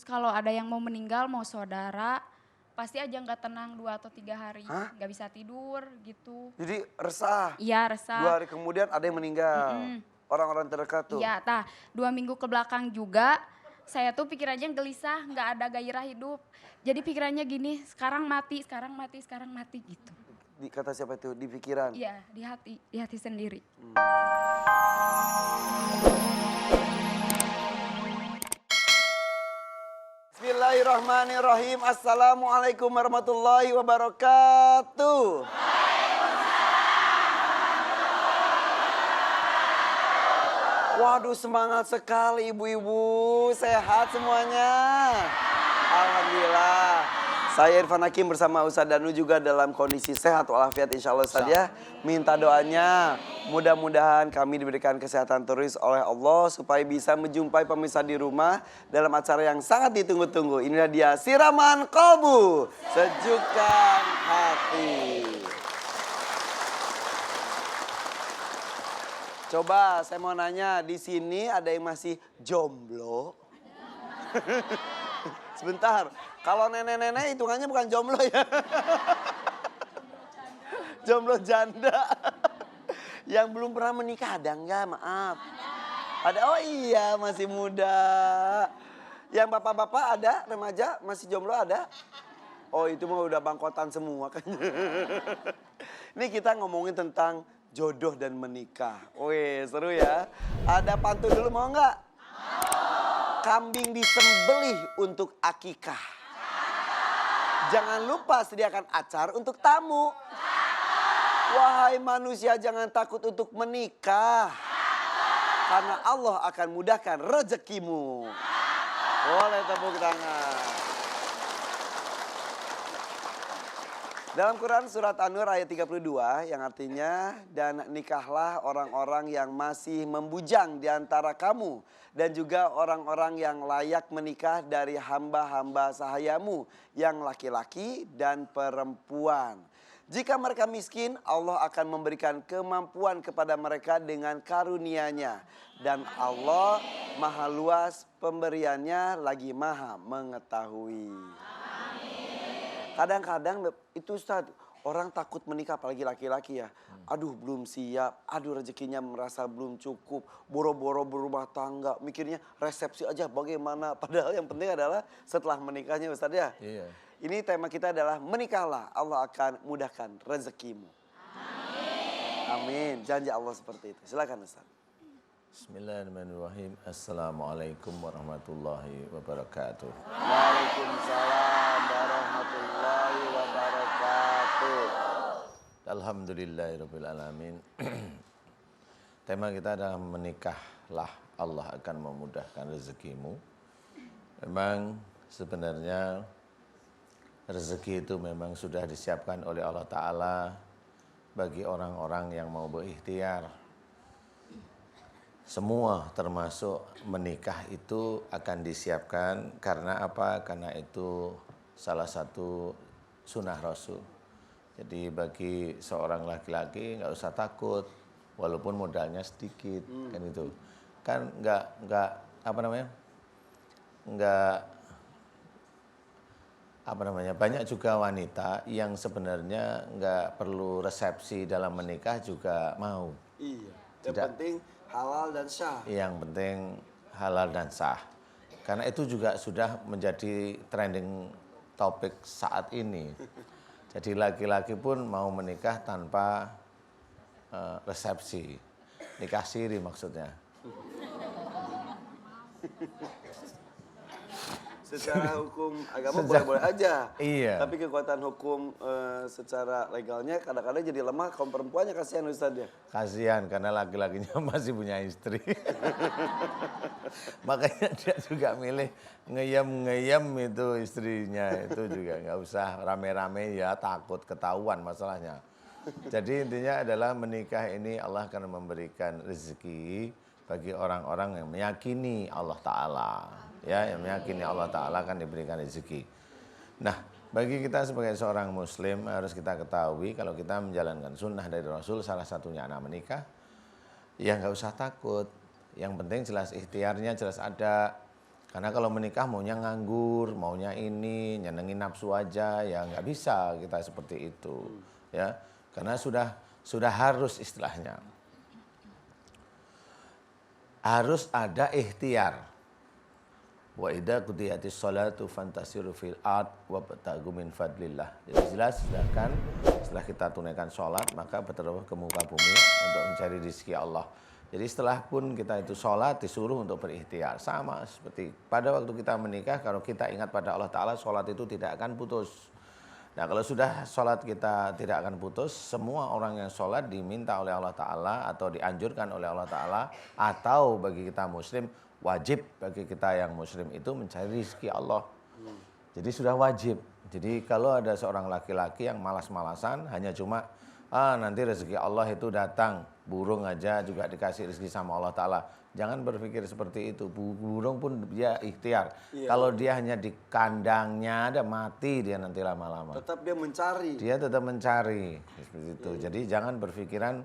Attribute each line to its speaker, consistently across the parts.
Speaker 1: kalau ada yang mau meninggal, mau saudara, pasti aja nggak tenang 2 atau 3 hari.
Speaker 2: Hah?
Speaker 1: Nggak bisa tidur gitu.
Speaker 2: Jadi resah.
Speaker 1: Iya
Speaker 2: 2
Speaker 1: resah.
Speaker 2: hari kemudian ada yang meninggal.
Speaker 1: Mm-mm.
Speaker 2: Orang-orang terdekat tuh.
Speaker 1: Iya, 2 minggu ke belakang juga saya tuh pikirannya gelisah, nggak ada gairah hidup. Jadi pikirannya gini, sekarang mati, sekarang mati, sekarang mati gitu.
Speaker 2: Di kata siapa itu? Di pikiran.
Speaker 1: Iya, di hati sendiri.
Speaker 2: Bismillahirrahmanirrahim. Assalamualaikum warahmatullahi wabarakatuh. Waduh, semangat sekali ibu-ibu. Sehat semuanya? Alhamdulillah. Saya Irfan Hakim bersama Ustadz Danu juga dalam kondisi sehat walafiat insya Allah Ustadz ya. Minta doanya, mudah-mudahan kami diberikan kesehatan terus oleh Allah supaya bisa menjumpai pemirsa di rumah dalam acara yang sangat ditunggu-tunggu. Inilah dia Siraman Kolbu, Sejukkan Hati. Coba saya mau nanya, di sini ada yang masih jomblo? Sebentar, kalau nenek-nenek hitungannya bukan jomblo ya. Jomblo janda. Yang belum pernah menikah ada enggak? Maaf. Ada, oh iya masih muda. Yang bapak-bapak ada, remaja masih jomblo ada? Oh itu mah udah bangkotan semua kan. Ini kita ngomongin tentang jodoh dan menikah. Wih seru ya. Ada pantun dulu mau nggak? Kambing disembelih untuk akikah. Jangan lupa sediakan acar untuk tamu. Wahai manusia jangan takut untuk menikah. Karena Allah akan mudahkan rezekimu. Boleh tepuk tangan. Dalam Quran surat An-Nur ayat 32 yang artinya dan nikahlah orang-orang yang masih membujang di antara kamu dan juga orang-orang yang layak menikah dari hamba-hamba sahayamu yang laki-laki dan perempuan. Jika mereka miskin, Allah akan memberikan kemampuan kepada mereka dengan karunia-Nya dan Allah maha luas pemberiannya lagi maha mengetahui. Kadang-kadang itu Ustadz, orang takut menikah apalagi laki-laki ya. Aduh belum siap, aduh rezekinya merasa belum cukup. Boro-boro berumah tangga, mikirnya resepsi aja bagaimana. Padahal yang penting adalah setelah menikahnya Ustadz ya.
Speaker 3: Iya.
Speaker 2: Ini tema kita adalah menikahlah, Allah akan mudahkan rezekimu. Amin. Amin, janji Allah seperti itu. Silakan Ustadz.
Speaker 3: Bismillahirrahmanirrahim. Assalamualaikum warahmatullahi wabarakatuh.
Speaker 2: Waalaikumsalam warahmatullahi wabarakatuh.
Speaker 3: Alhamdulillahirabbil alamin. Tema kita adalah menikahlah, Allah akan memudahkan rezekimu. Memang sebenarnya rezeki itu memang sudah disiapkan oleh Allah Ta'ala bagi orang-orang yang mau berikhtiar. Semua termasuk menikah itu akan disiapkan karena apa? Karena itu salah satu sunnah Rasul. Jadi bagi seorang laki-laki nggak usah takut walaupun modalnya sedikit kan itu. Kan nggak apa namanya? Banyak juga wanita yang sebenarnya nggak perlu resepsi dalam menikah juga mau.
Speaker 2: Iya, yang penting halal dan sah.
Speaker 3: Yang penting halal dan sah. Karena itu juga sudah menjadi trending topik saat ini. Jadi laki-laki pun mau menikah tanpa resepsi. Nikah siri maksudnya.
Speaker 2: Secara hukum agama boleh-boleh aja.
Speaker 3: Iya.
Speaker 2: Tapi kekuatan hukum secara legalnya kadang-kadang jadi lemah. Kaum perempuannya kasihan Ustadz ya.
Speaker 3: Kasihan karena laki-lakinya masih punya istri. Makanya dia juga milih ngeyem itu istrinya. Itu juga nggak usah rame-rame ya, takut ketahuan masalahnya. Jadi intinya adalah menikah ini Allah akan memberikan rezeki bagi orang-orang yang meyakini Allah Ta'ala. Ya, yang meyakini Allah Ta'ala akan diberikan rezeki. Nah, bagi kita sebagai seorang muslim harus kita ketahui kalau kita menjalankan sunnah dari Rasul, salah satunya anak menikah, ya nggak usah takut. Yang penting jelas ikhtiarnya, jelas ada. Karena kalau menikah maunya nganggur, maunya ini, nyenengin nafsu aja, ya nggak bisa kita seperti itu. Ya, karena sudah harus istilahnya. Harus ada ikhtiar. Wa idza qudiyatis sholatu fantasiru fil ard wabtaghu min fadlillah. Jadi jelas sedangkan setelah kita tunaikan sholat maka berteruh ke muka bumi untuk mencari rezeki Allah. Jadi setelah pun kita itu sholat disuruh untuk berikhtiar. Sama seperti pada waktu kita menikah, kalau kita ingat pada Allah Ta'ala, sholat itu tidak akan putus. Nah kalau sudah sholat kita tidak akan putus, semua orang yang sholat diminta oleh Allah Ta'ala atau dianjurkan oleh Allah Ta'ala, atau bagi kita muslim, wajib bagi kita yang muslim itu mencari rezeki Allah. Jadi sudah wajib. Jadi kalau ada seorang laki-laki yang malas-malasan, hanya cuma nanti rezeki Allah itu datang, burung aja juga dikasih rezeki sama Allah Ta'ala. Jangan berpikir seperti itu. Burung pun dia ikhtiar.
Speaker 2: Iya.
Speaker 3: Kalau dia hanya di kandangnya ada, mati dia nanti lama-lama.
Speaker 2: Tetap dia mencari.
Speaker 3: Dia tetap mencari seperti itu. Jadi jangan berpikiran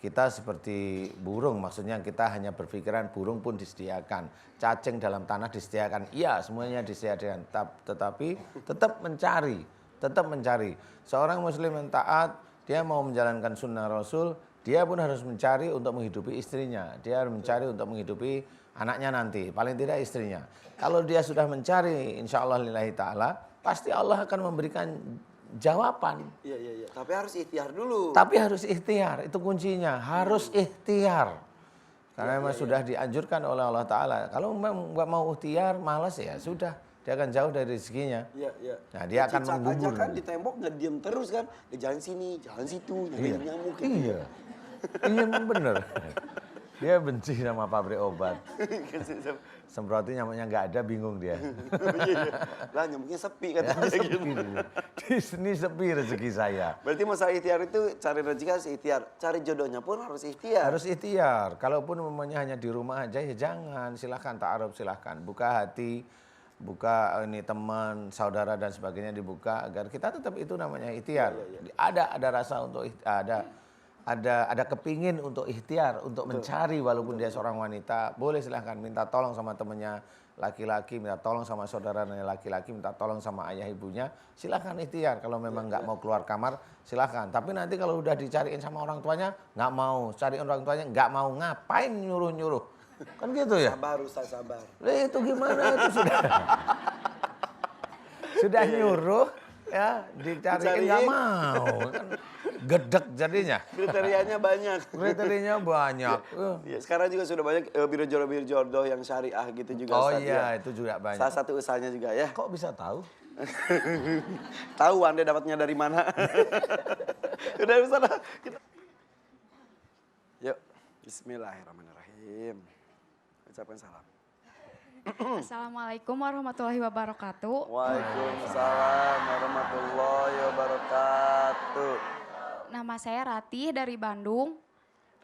Speaker 3: kita seperti burung, maksudnya kita hanya berpikiran burung pun disediakan, cacing dalam tanah disediakan, iya semuanya disediakan, tetapi tetap mencari. Seorang muslim yang taat, dia mau menjalankan sunnah Rasul, dia pun harus mencari untuk menghidupi istrinya, dia harus mencari untuk menghidupi anaknya nanti, paling tidak istrinya. Kalau dia sudah mencari, insya Allah lillahi ta'ala, pasti Allah akan memberikan jawaban.
Speaker 2: Iya. Tapi harus ikhtiar dulu.
Speaker 3: Tapi harus ikhtiar, itu kuncinya. Harus ikhtiar. Karena memang sudah dianjurkan oleh Allah Ta'ala. Kalau memang nggak mau ikhtiar, malas ya sudah. Dia akan jauh dari rezekinya.
Speaker 2: Iya.
Speaker 3: Nah dia akan
Speaker 2: Cicak
Speaker 3: menggubur.
Speaker 2: aja kan di tembok nggak diem terus kan. Dia jalan sini, jalan situ, nyari nyamuk.
Speaker 3: Iya. Iya memang bener. Dia benci sama pabrik obat. Semprotin nyamuknya nggak ada, bingung dia.
Speaker 2: Lah nyamuknya sepi katanya
Speaker 3: Sepi
Speaker 2: gitu.
Speaker 3: dia. Di sini sepi rezeki saya.
Speaker 2: Berarti masalah ikhtiar itu cari rezeki harus ikhtiar. Cari jodohnya pun harus ikhtiar.
Speaker 3: Harus ikhtiar. Kalaupun umumnya hanya di rumah aja ya jangan. Silahkan ta'aruf, silahkan. Buka hati, buka ini teman, saudara dan sebagainya dibuka agar kita tetap itu namanya ikhtiar. Ada rasa untuk ada kepingin untuk ikhtiar, untuk mencari walaupun dia seorang wanita, boleh silahkan minta tolong sama temannya laki-laki, minta tolong sama saudaranya laki-laki, minta tolong sama ayah ibunya, silahkan ikhtiar. Kalau memang nggak mau keluar kamar, silahkan. Tapi nanti kalau udah dicariin sama orang tuanya, nggak mau, cariin orang tuanya, nggak mau, ngapain nyuruh-nyuruh, kan gitu ya?
Speaker 2: Sabar Ustaz, sabar.
Speaker 3: Itu gimana itu sudah nyuruh ya dicariin nggak mau kan gedek jadinya.
Speaker 2: Kriterianya banyak.
Speaker 3: Kriterianya banyak.
Speaker 2: Iya, sekarang juga sudah banyak biro jodoh yang syariah gitu juga.
Speaker 3: Oh
Speaker 2: Ustaz,
Speaker 3: iya,
Speaker 2: ya.
Speaker 3: itu juga banyak.
Speaker 2: Salah satu usahanya juga ya.
Speaker 3: Kok bisa tahu?
Speaker 2: Tahu Anda dapatnya dari mana? Udah Ustaz. Yuk, bismillahirrahmanirrahim. Ucapkan salam.
Speaker 1: Assalamualaikum warahmatullahi wabarakatuh.
Speaker 2: Waalaikumsalam warahmatullahi wabarakatuh.
Speaker 1: Nama saya Ratih dari Bandung.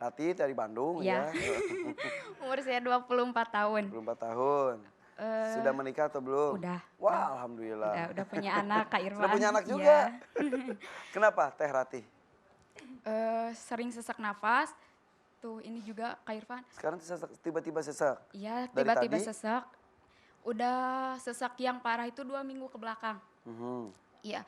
Speaker 2: Ratih dari Bandung
Speaker 1: Iya.
Speaker 2: ya.
Speaker 1: Umur saya 24 tahun.
Speaker 2: 24 tahun. Sudah menikah atau belum?
Speaker 1: Udah.
Speaker 2: Wah, alhamdulillah.
Speaker 1: Udah punya anak, Kak Irfan.
Speaker 2: Sudah punya anak
Speaker 1: Iya.
Speaker 2: juga. Kenapa Teh Ratih?
Speaker 1: Sering sesak nafas. Tuh ini juga Kak Irfan.
Speaker 2: Sekarang tiba-tiba sesak.
Speaker 1: Iya,
Speaker 2: Dari
Speaker 1: tiba-tiba
Speaker 2: tadi?
Speaker 1: sesak. Udah sesak yang parah itu 2 minggu ke belakang. Iya.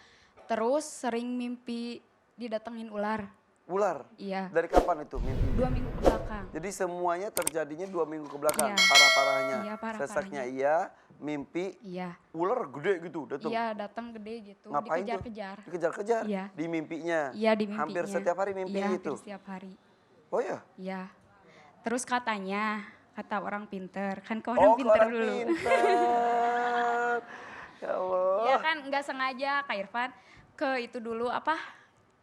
Speaker 1: Terus sering mimpi didatengin ular.
Speaker 2: Ular?
Speaker 1: Iya.
Speaker 2: Dari kapan itu mimpi?
Speaker 1: 2 minggu ke belakang.
Speaker 2: Jadi semuanya terjadinya 2 minggu ke belakang,
Speaker 1: Iya.
Speaker 2: parah-parahnya.
Speaker 1: Iya, parah-parahnya.
Speaker 2: Sesaknya iya, mimpi,
Speaker 1: Iya.
Speaker 2: ular gede gitu datang.
Speaker 1: Iya, datang gede gitu.
Speaker 2: Ngapain tuh?
Speaker 1: Dikejar-kejar.
Speaker 2: Dikejar-kejar?
Speaker 1: Iya.
Speaker 2: Di mimpinya?
Speaker 1: Iya, di mimpinya.
Speaker 2: Hampir setiap hari mimpi
Speaker 1: iya,
Speaker 2: itu?
Speaker 1: hampir setiap hari.
Speaker 2: Oh ya?
Speaker 1: Iya. Terus katanya, kata orang pinter. Kan ke orang pinter
Speaker 2: orang
Speaker 1: dulu.
Speaker 2: pinter. Ya Allah.
Speaker 1: Iya kan nggak sengaja Kak Irfan ke itu dulu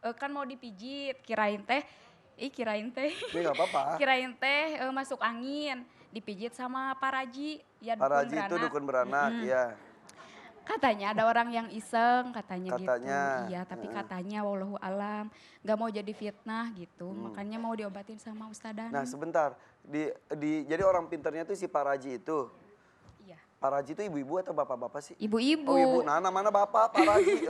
Speaker 1: kan mau dipijit kirain teh
Speaker 2: Ini nggak apa-apa.
Speaker 1: kirain teh masuk angin dipijit sama Paraji ya
Speaker 2: Para
Speaker 1: dukun
Speaker 2: haji itu
Speaker 1: beranak.
Speaker 2: dukun beranak, ya.
Speaker 1: Katanya ada orang yang iseng katanya,
Speaker 2: Katanya,
Speaker 1: gitu. Iya, tapi katanya wallahu alam nggak mau jadi fitnah gitu. Makanya mau diobatin sama Ustadzan.
Speaker 2: Nah sebentar, jadi orang pinternya tuh si Paraji itu.
Speaker 1: Iya.
Speaker 2: Paraji itu ibu-ibu atau bapak-bapak sih?
Speaker 1: Ibu-ibu.
Speaker 2: Oh ibu, nah mana bapak Paraji.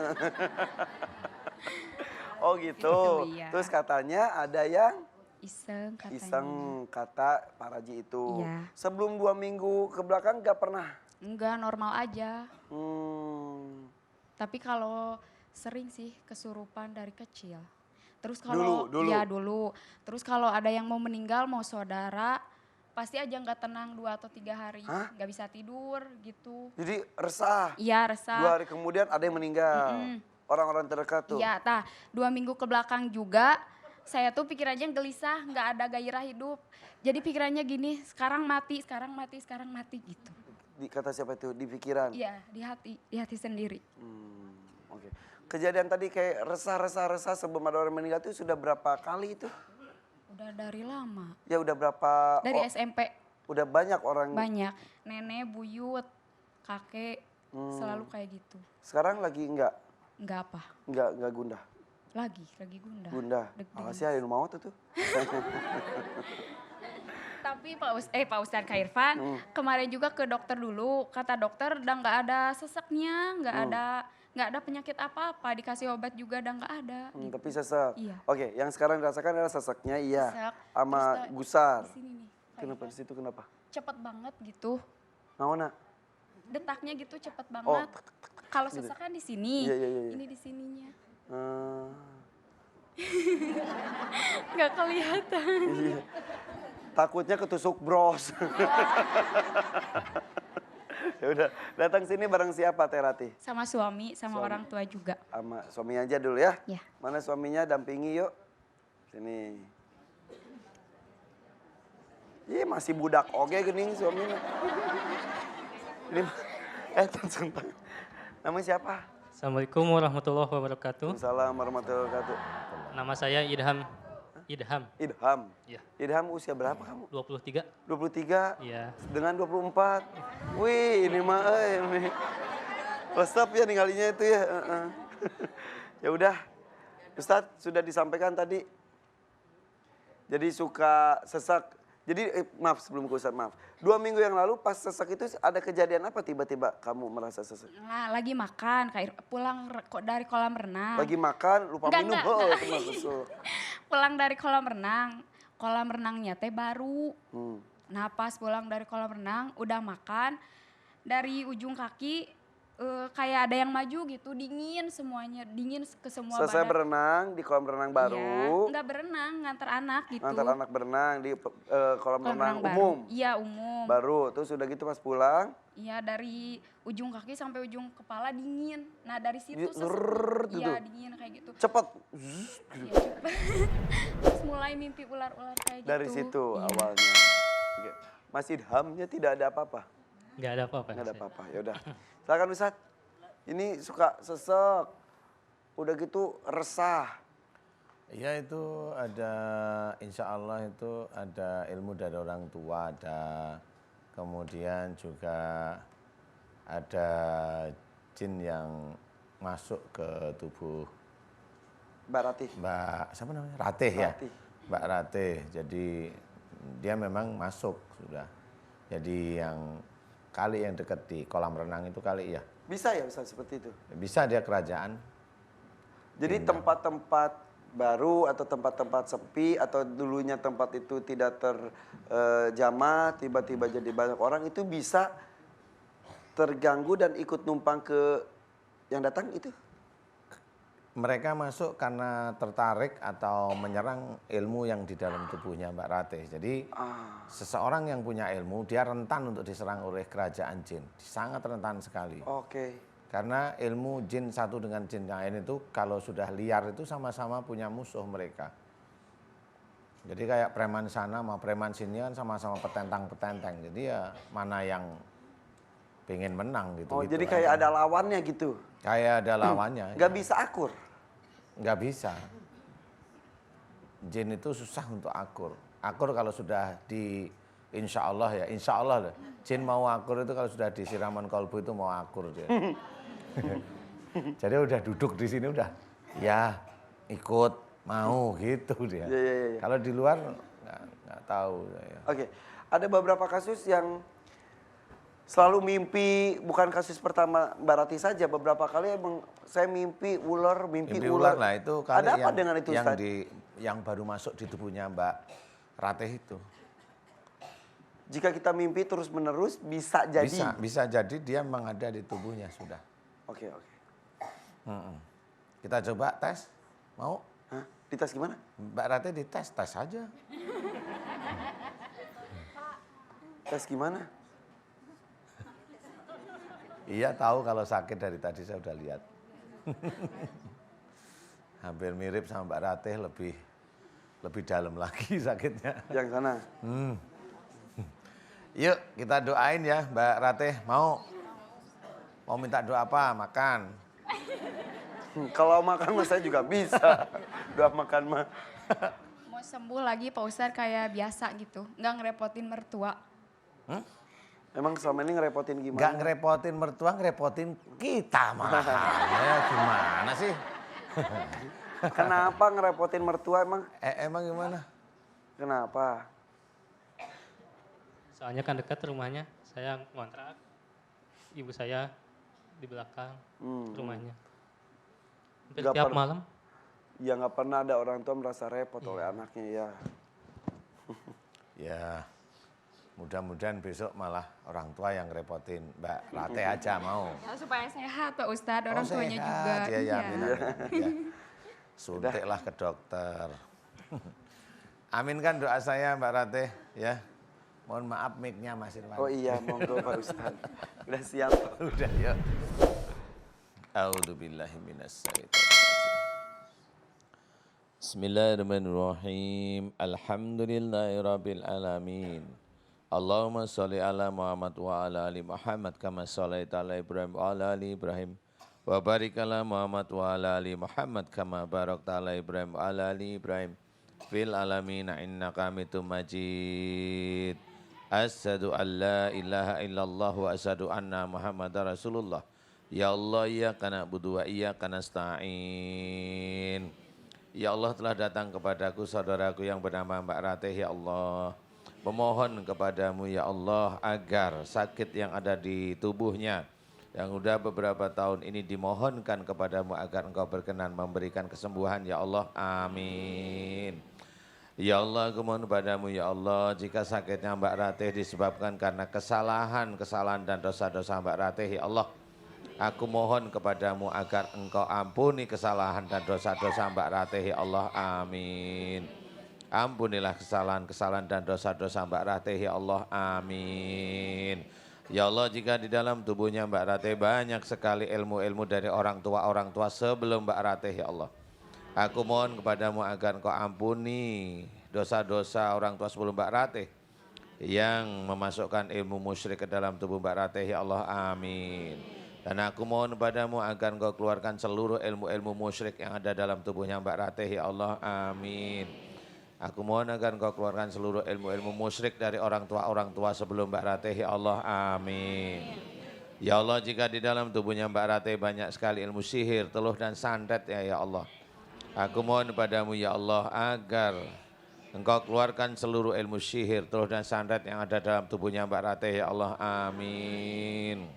Speaker 2: Oh gitu.
Speaker 1: Gitu, iya.
Speaker 2: Terus katanya ada yang
Speaker 1: Iseng katanya.
Speaker 2: iseng kata Paraji itu.
Speaker 1: Iya.
Speaker 2: Sebelum 2 minggu ke belakang nggak pernah
Speaker 1: Enggak, normal aja.
Speaker 2: Hmm.
Speaker 1: Tapi kalau sering sih kesurupan dari kecil. Terus kalau
Speaker 2: Dulu.
Speaker 1: ya dulu. Terus kalau ada yang mau meninggal, mau saudara, pasti aja nggak tenang 2 atau 3 hari,
Speaker 2: Hah?
Speaker 1: nggak bisa tidur gitu.
Speaker 2: Jadi resah.
Speaker 1: Iya
Speaker 2: 2
Speaker 1: resah.
Speaker 2: hari kemudian ada yang meninggal.
Speaker 1: Mm-mm.
Speaker 2: Orang-orang terdekat tuh.
Speaker 1: Iya, 2 minggu ke belakang juga saya tuh pikirannya gelisah, nggak ada gairah hidup. Jadi pikirannya gini, sekarang mati, sekarang mati, sekarang mati gitu.
Speaker 2: Di kata siapa itu? Di pikiran.
Speaker 1: Iya, di hati sendiri.
Speaker 2: Oke. Kejadian tadi kayak resah sebelum ada orang meninggal itu sudah berapa kali itu?
Speaker 1: Udah dari lama.
Speaker 2: Ya udah berapa?
Speaker 1: Dari SMP
Speaker 2: Udah banyak orang.
Speaker 1: banyak. Nenek, buyut, kakek, selalu kayak gitu.
Speaker 2: Sekarang lagi enggak
Speaker 1: Enggak apa,
Speaker 2: gundah.
Speaker 1: lagi gundah.
Speaker 2: Gundah.
Speaker 1: Deg-degan.
Speaker 2: Makasih ya mau tuh.
Speaker 1: Tapi Pak Ustadz Khairfan kemarin juga ke dokter dulu, kata dokter udah nggak ada seseknya, nggak ada penyakit apa-apa, dikasih obat juga udah nggak ada. Gitu.
Speaker 2: Tapi sesek.
Speaker 1: Iya.
Speaker 2: Oke, yang sekarang dirasakan adalah seseknya iya.
Speaker 1: Sesek.
Speaker 2: Sama
Speaker 1: Terus
Speaker 2: gusar.
Speaker 1: Di sini nih.
Speaker 2: Kenapa di situ kenapa?
Speaker 1: Cepet banget gitu,
Speaker 2: Naona?
Speaker 1: detaknya gitu cepet banget. Kalau sesek kan di sini,
Speaker 2: Iya.
Speaker 1: ini di sininya.
Speaker 2: Eh,
Speaker 1: Nggak kelihatan.
Speaker 2: iya. Takutnya ketusuk bros. Ya udah, datang sini bareng siapa Teh Ratih?
Speaker 1: Sama suami, sama orang tua juga.
Speaker 2: Sama suami aja dulu ya.
Speaker 1: Ya.
Speaker 2: Mana suaminya, dampingi yuk. Sini. Ih masih budak oge geuning suaminya. Ini tentang. Namanya siapa?
Speaker 4: Assalamualaikum warahmatullahi wabarakatuh.
Speaker 2: Waalaikumsalam warahmatullahi wabarakatuh.
Speaker 4: Nama saya Idham.
Speaker 2: Idham.
Speaker 4: Ya,
Speaker 2: Idham usia berapa kamu?
Speaker 4: 23.
Speaker 2: 23
Speaker 4: Iya.
Speaker 2: dengan 24. Wih, ini mah ini. Resep ya ninggalinya itu ya. Ya udah. Ustadz sudah disampaikan tadi. Jadi suka sesak. Jadi maaf sebelum ke Ustadz, maaf. 2 minggu yang lalu pas sesak itu ada kejadian apa tiba-tiba kamu merasa sesak?
Speaker 1: Nah, lagi makan, pulang dari kolam renang.
Speaker 2: Lagi makan lupa minum.
Speaker 1: Enggak.
Speaker 2: Cuma sesak.
Speaker 1: Pulang dari kolam renangnya teh baru.
Speaker 2: Hmm.
Speaker 1: Nah pas pulang dari kolam renang udah makan, dari ujung kaki kayak ada yang maju gitu, dingin semuanya, dingin ke semua
Speaker 2: Selesai
Speaker 1: badan.
Speaker 2: berenang di kolam renang baru.
Speaker 1: Iya, enggak berenang, nganter anak gitu.
Speaker 2: Antar anak berenang di kolam renang
Speaker 1: baru.
Speaker 2: umum.
Speaker 1: Iya umum.
Speaker 2: Baru, terus udah gitu pas pulang.
Speaker 1: Iya dari ujung kaki sampai ujung kepala dingin. Nah dari situ
Speaker 2: Ngerrrr gitu.
Speaker 1: iya dingin kayak gitu.
Speaker 2: Cepet.
Speaker 1: Iya. Terus mulai mimpi ular-ular kayak gitu.
Speaker 2: Dari situ
Speaker 1: Iya.
Speaker 2: awalnya. Oke. Mas Idhamnya tidak ada apa-apa.
Speaker 4: Nggak ada apa-apa.
Speaker 2: Nggak ada apa-apa. Ya udah. Silakan Ustadz. Ini suka sesek. Udah gitu resah.
Speaker 3: Ya itu ada, insya Allah itu ada ilmu dari orang tua, ada kemudian juga ada jin yang masuk ke tubuh
Speaker 2: Mbak Ratih.
Speaker 3: Mbak, siapa namanya? Ratih ya?
Speaker 2: Ratih.
Speaker 3: Mbak Ratih, jadi dia memang masuk sudah. Jadi yang kali yang dekat di kolam renang itu kali ya.
Speaker 2: Bisa ya Ustadz seperti itu?
Speaker 3: Bisa dia kerajaan.
Speaker 2: Jadi tempat-tempat baru atau tempat-tempat sepi atau dulunya tempat itu tidak terjamah, tiba-tiba jadi banyak orang itu bisa terganggu dan ikut numpang ke yang datang itu?
Speaker 3: Mereka masuk karena tertarik atau menyerang ilmu yang di dalam tubuhnya Mbak Ratih. Jadi seseorang yang punya ilmu dia rentan untuk diserang oleh kerajaan jin. Sangat rentan sekali.
Speaker 2: Oke.
Speaker 3: Karena ilmu jin satu dengan jin yang lain itu kalau sudah liar itu sama-sama punya musuh mereka. Jadi kayak preman sana sama preman sini kan sama-sama petentang-petenteng. Jadi ya mana yang pengen menang gitu.
Speaker 2: Oh jadi kayak ada lawannya gitu?
Speaker 3: Kayak ada lawannya.
Speaker 2: Nggak bisa akur?
Speaker 3: Nggak bisa. Jin itu susah untuk akur. Akur kalau sudah di insya Allah ya, insya Allah loh. Jin mau akur itu kalau sudah di siraman kolbu itu mau akur dia. Jadi udah duduk di sini udah, ya ikut mau gitu dia.
Speaker 2: Ya.
Speaker 3: Kalau di luar nggak tahu saya.
Speaker 2: Oke, ada beberapa kasus yang selalu mimpi, bukan kasus pertama Mbak Ratih saja, beberapa kali emang saya mimpi ular, mimpi ular.
Speaker 3: Lah itu kali
Speaker 2: ada apa dengan itu
Speaker 3: yang
Speaker 2: Ustaz?
Speaker 3: yang baru masuk di tubuhnya Mbak Ratih itu.
Speaker 2: Jika kita mimpi terus menerus bisa jadi.
Speaker 3: Bisa jadi dia memang ada di tubuhnya sudah.
Speaker 2: Oke.
Speaker 3: Kita coba tes, mau?
Speaker 2: Hah? Dites gimana?
Speaker 3: Mbak Rate dites, tes aja.
Speaker 2: Tes gimana?
Speaker 3: Iya tahu kalau sakit dari tadi saya udah lihat. Hampir mirip sama Mbak Ratih, lebih dalam lagi sakitnya.
Speaker 2: Yang sana.
Speaker 3: Yuk kita doain ya Mbak Ratih, mau minta doa apa? Makan.
Speaker 2: Kalau makan mah saya juga bisa. Doa makan mah.
Speaker 1: Mau sembuh lagi Pak Ustadz kayak biasa gitu. Nggak ngerepotin mertua.
Speaker 2: Emang selama ini ngerepotin gimana?
Speaker 3: Nggak ngerepotin mertua, ngerepotin kita malah. Ya gimana sih?
Speaker 2: Kenapa ngerepotin mertua emang?
Speaker 3: Emang gimana?
Speaker 2: Kenapa?
Speaker 4: Soalnya kan dekat rumahnya, saya ngontrak. Ibu saya di belakang rumahnya. Hampir
Speaker 2: Nggak
Speaker 4: tiap malam.
Speaker 2: Ya nggak pernah ada orang tua merasa repot oleh anaknya ya.
Speaker 3: Ya mudah-mudahan besok malah orang tua yang ngerepotin Mbak Rate aja mau.
Speaker 1: Ya, supaya sehat Pak Ustadz, orang tuanya
Speaker 3: sehat.
Speaker 1: juga.
Speaker 3: Ya,
Speaker 1: Iya.
Speaker 3: amin, ya. Suntiklah ke dokter. Amin kan doa saya Mbak Rate ya. Mohon maaf mic-nya Mas Irwan.
Speaker 2: Oh iya, monggo Pak Ustadz. Udah siap.
Speaker 3: Udah ya. A'udzubillahi minasyaitonirrajim. Bismillahirrahmanirrahim. Alhamdulillahirabbil alamin. Allahumma sholli ala Muhammad wa ala ali Muhammad kama shallaita ala Ibrahim wa ala ali Ibrahim. Wa barik ala Muhammad wa ala ali Muhammad kama barakta ala Ibrahim wa ala ali Ibrahim. Fil alamin innaka Hamidum Majid. Asyhadu an la ilaha illallah wa asyhadu anna Muhammadar Rasulullah. Ya Allah, iyyaka na'budu wa iyyaka nasta'in. Ya Allah, telah datang kepadaku saudaraku yang bernama Mbak Ratih ya Allah. Memohon kepadamu ya Allah agar sakit yang ada di tubuhnya yang sudah beberapa tahun ini dimohonkan kepadamu agar engkau berkenan memberikan kesembuhan ya Allah. Amin. Ya Allah, aku mohon padamu ya Allah, jika sakitnya Mbak Ratih disebabkan karena kesalahan dan dosa-dosa Mbak Ratih ya Allah, aku mohon kepadamu agar engkau ampuni kesalahan dan dosa-dosa Mbak Ratih ya Allah. Amin. Ampunilah kesalahan dan dosa-dosa Mbak Ratih ya Allah. Amin. Ya Allah, jika di dalam tubuhnya Mbak Ratih banyak sekali ilmu-ilmu dari orang tua sebelum Mbak Ratih ya Allah, aku mohon kepadamu agar engkau ampuni dosa-dosa orang tua sebelum Mbak Ratih yang memasukkan ilmu musyrik ke dalam tubuh Mbak Ratih ya Allah. Amin. Dan aku mohon kepadamu agar engkau keluarkan seluruh ilmu-ilmu musyrik yang ada dalam tubuhnya Mbak Ratih ya Allah. Amin. Aku mohon agar engkau keluarkan seluruh ilmu-ilmu musyrik dari orang tua sebelum Mbak Ratih ya Allah. Amin. Ya Allah, jika di dalam tubuhnya Mbak Ratih banyak sekali ilmu sihir, teluh dan santet ya Allah, aku mohon padamu ya Allah agar engkau keluarkan seluruh ilmu sihir, teluh dan santet yang ada dalam tubuhnya Mbak Ratih ya Allah. Amin.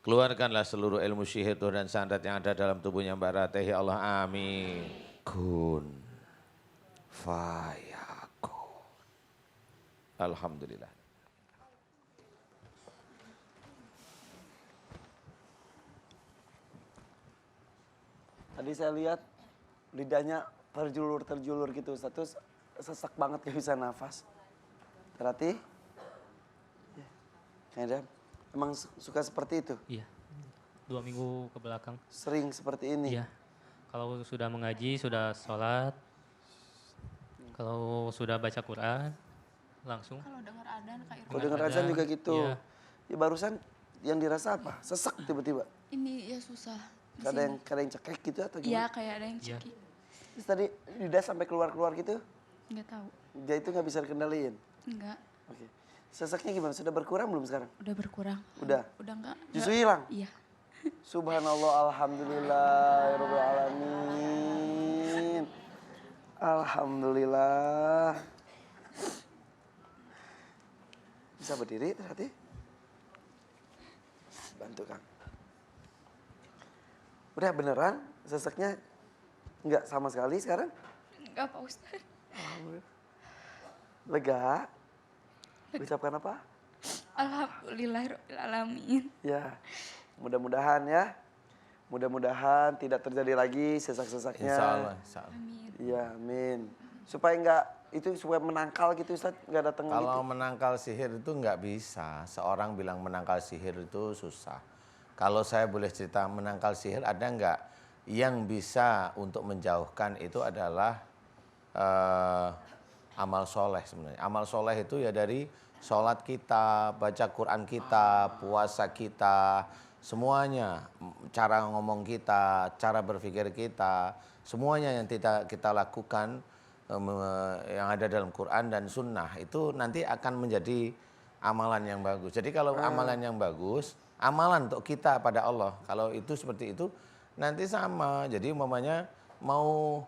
Speaker 3: Keluarkanlah seluruh ilmu sihir, teluh dan santet yang ada dalam tubuhnya Mbak Ratih ya Allah. Amin. Kun fayakun. Alhamdulillah.
Speaker 2: Tadi saya lihat lidahnya terjulur gitu, terus sesak banget gak bisa nafas. Berarti, ya, emang suka seperti itu?
Speaker 4: Iya. 2 minggu ke belakang.
Speaker 2: Sering seperti ini?
Speaker 4: Iya. Kalau sudah mengaji, sudah sholat, kalau sudah baca Quran, langsung.
Speaker 1: Kalau dengar adzan Kak Irfan.
Speaker 2: Kalau dengar azan juga gitu?
Speaker 4: Iya.
Speaker 2: Ya barusan yang dirasa apa? Sesak tiba-tiba?
Speaker 1: Ini ya susah. Di
Speaker 2: Kadang
Speaker 1: sini.
Speaker 2: yang cekek gitu atau
Speaker 1: Iya
Speaker 2: gimana?
Speaker 1: kayak ada yang
Speaker 4: Iya.
Speaker 1: cekik.
Speaker 2: Terus tadi lidah sampai keluar-keluar gitu?
Speaker 1: Nggak tahu.
Speaker 2: Dia itu nggak bisa dikendaliin?
Speaker 1: Enggak.
Speaker 2: Oke. Sesaknya gimana? Sudah berkurang belum sekarang?
Speaker 1: Udah berkurang.
Speaker 2: Udah?
Speaker 1: Udah enggak.
Speaker 2: Justru hilang?
Speaker 1: Iya.
Speaker 2: Subhanallah, alhamdulillah, rabbil alamin. Alhamdulillah. Bisa berdiri terhati? Bantu Kang. Udah beneran sesaknya enggak sama sekali sekarang?
Speaker 1: Enggak Pak Ustadz.
Speaker 2: Lega? Ucapkan apa?
Speaker 1: Alhamdulillahirrahmanirrahim.
Speaker 2: Ya, mudah-mudahan ya. Mudah-mudahan tidak terjadi lagi sesak-sesaknya.
Speaker 3: Insya Allah, insya Allah.
Speaker 1: Amin.
Speaker 2: Iya, amin. Supaya menangkal gitu Ustaz, nggak datang
Speaker 3: Kalau
Speaker 2: gitu.
Speaker 3: menangkal sihir itu nggak bisa. Seorang bilang menangkal sihir itu susah. Kalau saya boleh cerita menangkal sihir ada nggak? Yang bisa untuk menjauhkan itu adalah amal soleh sebenarnya. Amal soleh itu ya dari sholat kita, baca Quran kita, puasa kita, semuanya. Cara ngomong kita, cara berpikir kita, semuanya yang kita lakukan yang ada dalam Quran dan Sunnah itu nanti akan menjadi amalan yang bagus. Jadi kalau amalan yang bagus, amalan untuk kita pada Allah, kalau itu seperti itu nanti sama. Jadi umpamanya mau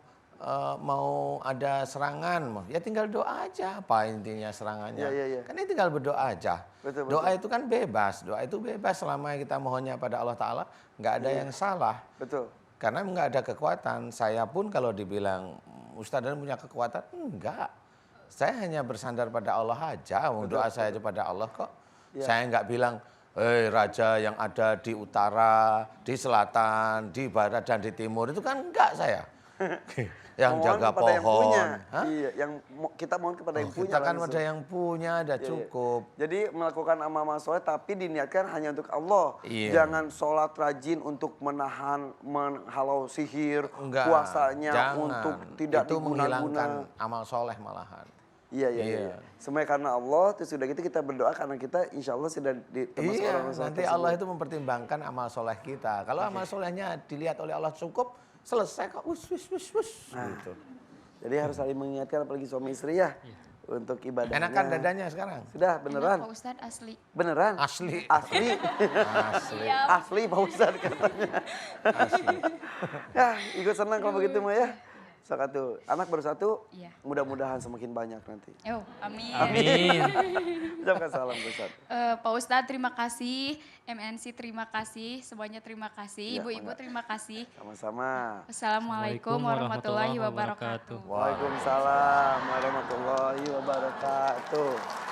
Speaker 3: ada serangan, ya tinggal doa aja. Apa intinya serangannya?
Speaker 2: Iya.
Speaker 3: Kan ini tinggal berdoa aja.
Speaker 2: Betul.
Speaker 3: Doa itu kan bebas. Doa itu bebas selama kita mohonnya pada Allah Ta'ala, nggak ada yang salah.
Speaker 2: Betul.
Speaker 3: Karena nggak ada kekuatan. Saya pun kalau dibilang Ustadz punya kekuatan, enggak. Saya hanya bersandar pada Allah aja. Doa saya aja pada Allah kok.
Speaker 2: Ya.
Speaker 3: Saya nggak bilang, raja yang ada di utara, di selatan, di barat dan di timur itu kan enggak saya. Yang
Speaker 2: Mohon
Speaker 3: jaga
Speaker 2: kepada yang punya.
Speaker 3: pohon. Hah?
Speaker 2: Iya, kita mohon kepada yang punya.
Speaker 3: Kita kan
Speaker 2: langsung.
Speaker 3: ada yang punya, ada
Speaker 2: Iya.
Speaker 3: cukup.
Speaker 2: Jadi melakukan amal-amal soleh tapi diniatkan hanya untuk Allah.
Speaker 3: Iya.
Speaker 2: Jangan sholat rajin untuk menghalau sihir,
Speaker 3: Enggak,
Speaker 2: puasanya
Speaker 3: jangan.
Speaker 2: untuk tidak
Speaker 3: itu
Speaker 2: diguna-guna.
Speaker 3: menghilangkan amal soleh malahan.
Speaker 2: Iya. Semua karena Allah, terus sudah gitu kita berdoa karena kita insya Allah sudah termasuk
Speaker 3: Iya,
Speaker 2: orang soleh
Speaker 3: nanti
Speaker 2: tersebut.
Speaker 3: Allah itu mempertimbangkan amal soleh kita. Kalau amal solehnya dilihat oleh Allah cukup, selesai kok, wus.
Speaker 2: Nah.
Speaker 3: Gitu.
Speaker 2: Jadi harus saling mengingatkan apalagi suami istri ya. Untuk ibadahnya.
Speaker 3: Enakan dadanya sekarang?
Speaker 2: Sudah, beneran?
Speaker 1: Enak, Pak Ustadz, asli.
Speaker 2: Beneran?
Speaker 3: Asli.
Speaker 2: Asli.
Speaker 3: Asli.
Speaker 2: Asli Pak Ustadz katanya.
Speaker 3: Asli.
Speaker 2: Ya, ikut senang kalau begitu mah ya. Satu, anak baru satu,
Speaker 1: Iya.
Speaker 2: mudah-mudahan semakin banyak nanti.
Speaker 1: Yo, amin.
Speaker 4: Amin.
Speaker 2: Ucapkan salam Pak Ustadz.
Speaker 1: Pak Ustadz terima kasih, MNC terima kasih, semuanya terima kasih,
Speaker 2: Ya,
Speaker 1: ibu-ibu
Speaker 2: mangga.
Speaker 1: terima kasih.
Speaker 2: Sama-sama.
Speaker 1: Assalamualaikum warahmatullahi wabarakatuh.
Speaker 2: Waalaikumsalam warahmatullahi wabarakatuh.